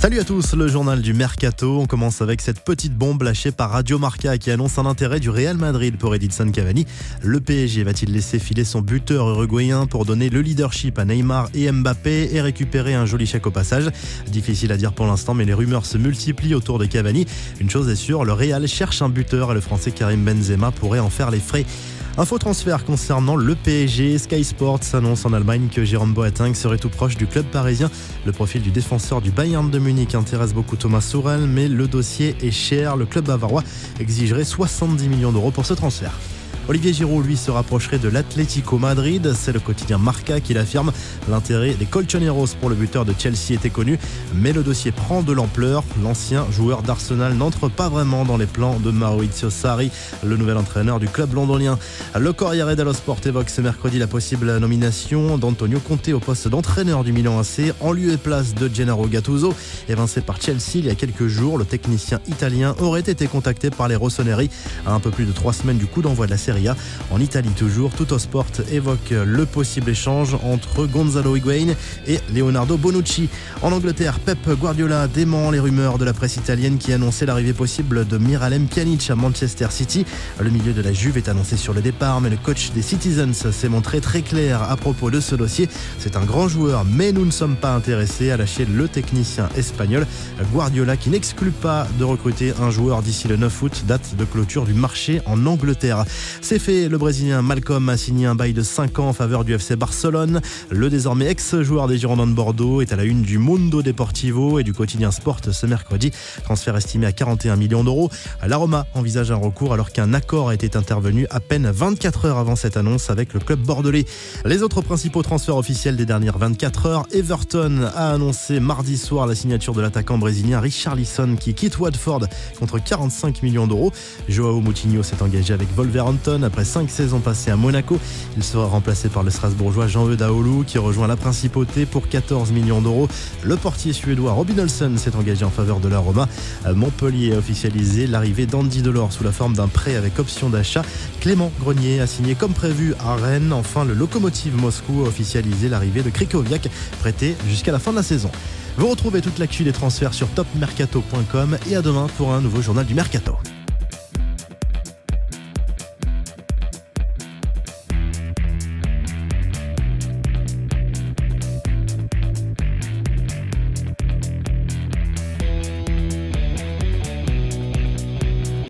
Salut à tous, le journal du Mercato. On commence avec cette petite bombe lâchée par Radio Marca qui annonce un intérêt du Real Madrid pour Edinson Cavani. Le PSG va-t-il laisser filer son buteur uruguayen pour donner le leadership à Neymar et Mbappé et récupérer un joli chèque au passage? Difficile à dire pour l'instant, mais les rumeurs se multiplient autour de Cavani. Une chose est sûre, le Real cherche un buteur et le Français Karim Benzema pourrait en faire les frais. Info transfert concernant le PSG. Sky Sports annonce en Allemagne que Jérôme Boateng serait tout proche du club parisien. Le profil du défenseur du Bayern de Munich intéresse beaucoup Thomas Tuchel, mais le dossier est cher. Le club bavarois exigerait 70 millions d'euros pour ce transfert. Olivier Giroud, lui, se rapprocherait de l'Atlético Madrid. C'est le quotidien Marca qui l'affirme. L'intérêt des Colchoneros pour le buteur de Chelsea était connu, mais le dossier prend de l'ampleur. L'ancien joueur d'Arsenal n'entre pas vraiment dans les plans de Maurizio Sarri, le nouvel entraîneur du club londonien. Le Corriere dello Sport évoque ce mercredi la possible nomination d'Antonio Conte au poste d'entraîneur du Milan AC, en lieu et place de Gennaro Gattuso. Évincé par Chelsea il y a quelques jours, le technicien italien aurait été contacté par les rossoneri à un peu plus de 3 semaines du coup d'envoi de la Serie A. En Italie toujours, Tuttosport évoque le possible échange entre Gonzalo Higuain et Leonardo Bonucci. En Angleterre, Pep Guardiola dément les rumeurs de la presse italienne qui annonçait l'arrivée possible de Miralem Pjanic à Manchester City. Le milieu de la Juve est annoncé sur le départ, mais le coach des Citizens s'est montré très clair à propos de ce dossier. C'est un grand joueur, mais nous ne sommes pas intéressés, à lâcher le technicien espagnol. Guardiola qui n'exclut pas de recruter un joueur d'ici le 9 août, date de clôture du marché en Angleterre. C'est fait, le Brésilien Malcolm a signé un bail de 5 ans en faveur du FC Barcelone. Le désormais ex-joueur des Girondins de Bordeaux est à la une du Mundo Deportivo et du quotidien Sport ce mercredi. Transfert estimé à 41 millions d'euros. La Roma envisage un recours alors qu'un accord a été intervenu à peine 24 heures avant cette annonce avec le club bordelais. Les autres principaux transferts officiels des dernières 24 heures, Everton a annoncé mardi soir la signature de l'attaquant brésilien Richarlison qui quitte Watford contre 45 millions d'euros. Joao Moutinho s'est engagé avec Wolverhampton après 5 saisons passées à Monaco. Il sera remplacé par le Strasbourgeois Jean-Eudes Dahoulou qui rejoint la Principauté pour 14 millions d'euros. Le portier suédois Robin Olsen s'est engagé en faveur de la Roma. Montpellier a officialisé l'arrivée d'Andy Delors sous la forme d'un prêt avec option d'achat. Clément Grenier a signé comme prévu à Rennes. Enfin, le Lokomotiv Moscou a officialisé l'arrivée de Krychowiak, prêté jusqu'à la fin de la saison. Vous retrouvez toute l'actu des transferts sur topmercato.com et à demain pour un nouveau journal du Mercato.